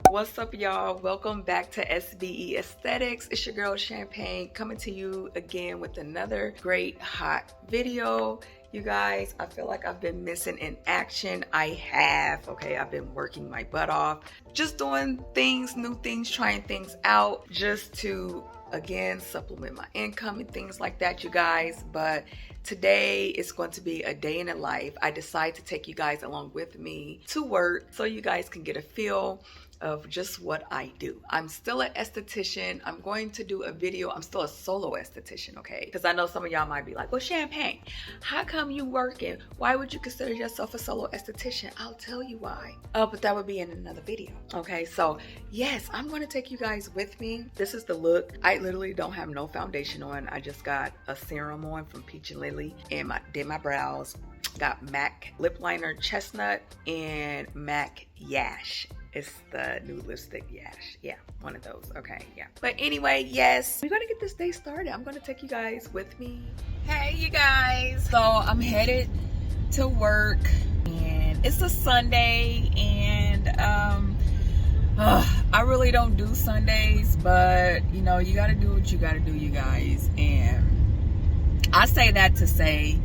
What's up, y'all? Welcome back to SBE Aesthetics. It's your girl Champagne coming to you again with another great hot video. You guys, I feel like I've been missing in action. I have, okay? I've been working my butt off, just doing things, new things, trying things out, just to, again, supplement my income and things like that, you guys. But today is going to be a day in the life. I decided to take you guys along with me to work so you guys can get a feel of just what I do. I'm still an esthetician. I'm going to do a video. I'm still a solo esthetician, okay? Because I know some of y'all might be like, well, Champagne, how come you working? Why would you consider yourself a solo esthetician? I'll tell you why. But that would be in another video, okay? So yes, I'm going to take you guys with me. This is the look. I literally don't have no foundation on. I just got a serum on from Peach and Lily and did my brows. Got MAC lip liner chestnut and MAC Yash. It's the new lipstick Yash. Yeah, one of those. Okay, yeah. But anyway, yes, we're gonna get this day started. I'm gonna take you guys with me. Hey, you guys. So I'm headed to work, and it's a Sunday, and I really don't do Sundays, but you know, you gotta do what you gotta do, you guys. And I say that to say,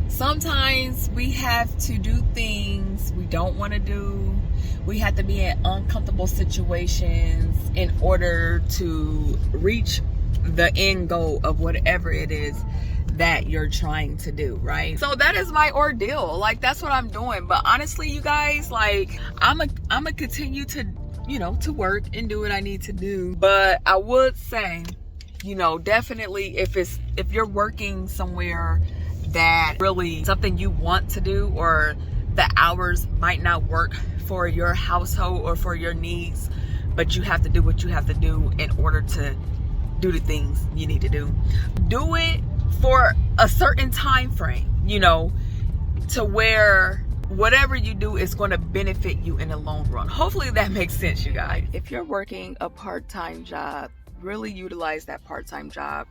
sometimes we have to do things we don't want to do. We have to be in uncomfortable situations in order to reach the end goal of whatever it is that you're trying to do, right? So that is my ordeal. Like, that's what I'm doing. But honestly, you guys, like, I'm a continue to, you know, to work and do what I need to do. But I would say, you know, definitely if you're working somewhere that really something you want to do, or the hours might not work for your household or for your needs, but you have to do what you have to do in order to do the things you need to do. Do it for a certain time frame, you know, to where whatever you do is going to benefit you in the long run. Hopefully that makes sense, you guys. If you're working a part-time job, really utilize that part-time job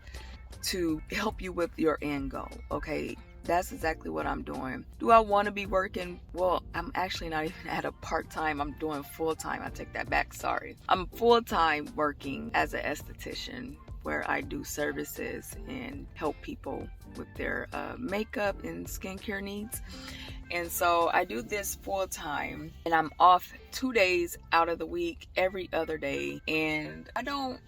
to help you with your end goal, okay? That's exactly what I'm doing. Do I want to be working? Well, I'm actually not even at a part-time. I'm doing full-time. I take that back. Sorry. I'm full-time working as an esthetician, where I do services and help people with their makeup and skincare needs. And so I do this full time, and I'm off 2 days out of the week, every other day. And I don't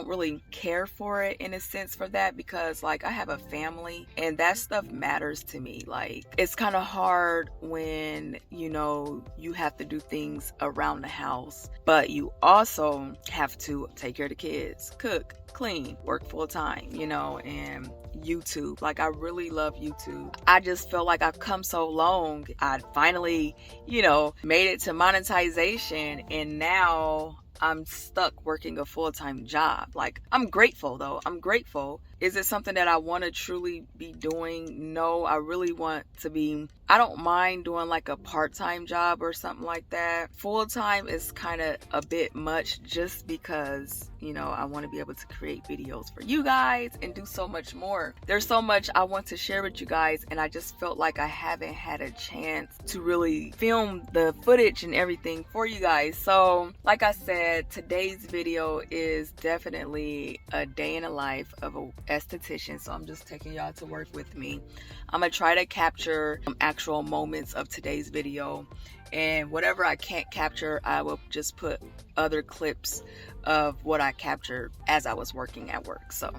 really care for it in a sense for that, because like I have a family and that stuff matters to me. Like, it's kind of hard when, you know, you have to do things around the house, but you also have to take care of the kids, cook, clean, work full time, you know, and YouTube. Like, I really love YouTube. I just feel like I've come so long. I finally, you know, made it to monetization, and now I'm stuck working a full-time job. Like, I'm grateful though. I'm grateful. Is it something that I want to truly be doing? No, I really want to be. I don't mind doing like a part-time job or something like that. Full-time is kind of a bit much, just because, you know, I want to be able to create videos for you guys and do so much more. There's so much I want to share with you guys, and I just felt like I haven't had a chance to really film the footage and everything for you guys. So like I said, today's video is definitely a day in the life of a esthetician. So I'm just taking y'all to work with me. I'm gonna try to capture actual moments of today's video, and whatever I can't capture, I will just put other clips of what I captured as I was working at work. So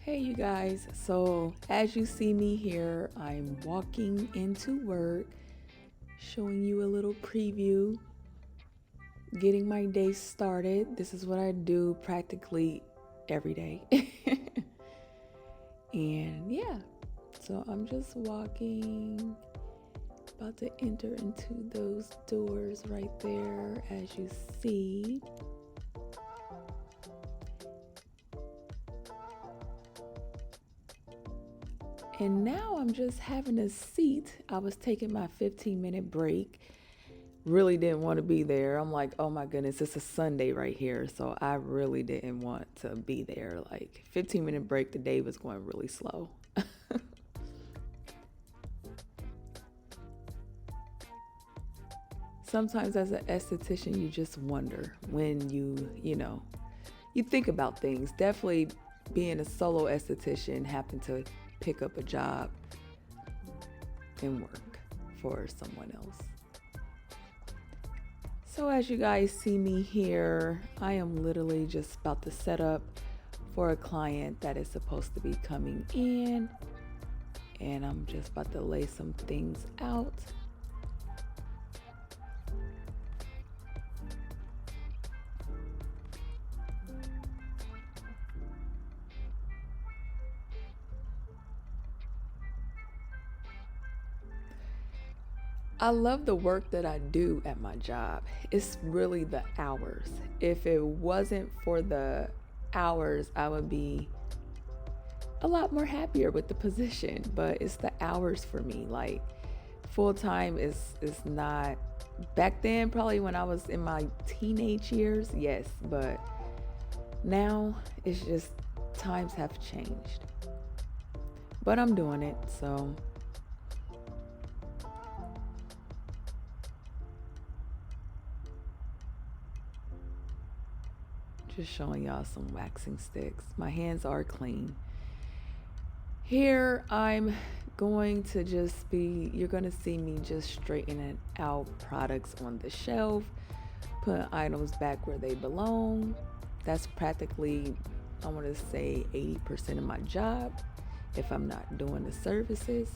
hey, you guys, so as you see me here, I'm walking into work, showing you a little preview, getting my day started. This is what I do practically every day. And yeah, so I'm just walking, about to enter into those doors right there, as you see. And now I'm just having a seat. I was taking my 15-minute break. Really didn't want to be there. I'm like, oh my goodness, it's a Sunday right here. So I really didn't want to be there. Like, 15-minute break, the day was going really slow. sometimes as an esthetician, you just wonder when you think about things. Definitely being a solo esthetician, having to pick up a job and work for someone else. So as you guys see me here, I am literally just about to set up for a client that is supposed to be coming in, and I'm just about to lay some things out. I love the work that I do at my job. It's really the hours. If it wasn't for the hours, I would be a lot more happier with the position, but it's the hours for me. Like, full-time is not, back then, probably when I was in my teenage years, yes, but now it's just times have changed. But I'm doing it, so just showing y'all some waxing sticks. My hands are clean. Here I'm going to just be, you're going to see me just straightening out products on the shelf, putting items back where they belong. That's practically, I want to say 80% of my job if I'm not doing the services.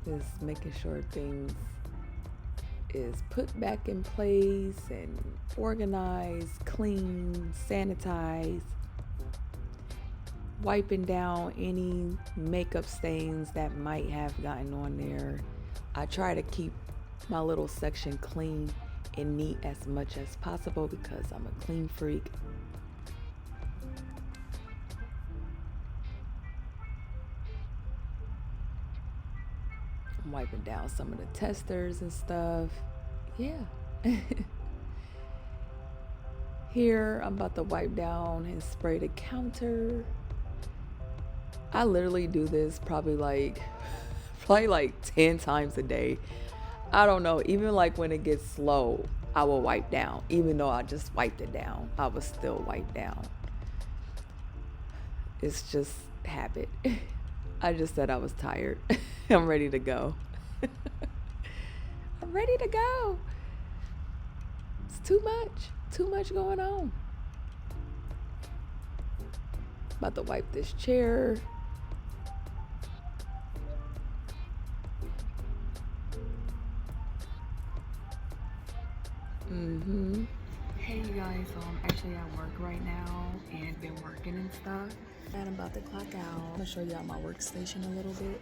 Is making sure things is put back in place and organized, clean, sanitized, wiping down any makeup stains that might have gotten on there. I try to keep my little section clean and neat as much as possible because I'm a clean freak. I'm wiping down some of the testers and stuff. Yeah. Here, I'm about to wipe down and spray the counter. I literally do this probably like 10 times a day. I don't know. Even like when it gets slow, I will wipe down. Even though I just wiped it down, I will still wipe down. It's just habit. I just said I was tired. I'm ready to go. I'm ready to go. It's too much going on. About to wipe this chair. Hey you guys, so I'm actually at work right now and been working and stuff. And I'm about to clock out. I'm gonna show y'all my workstation a little bit.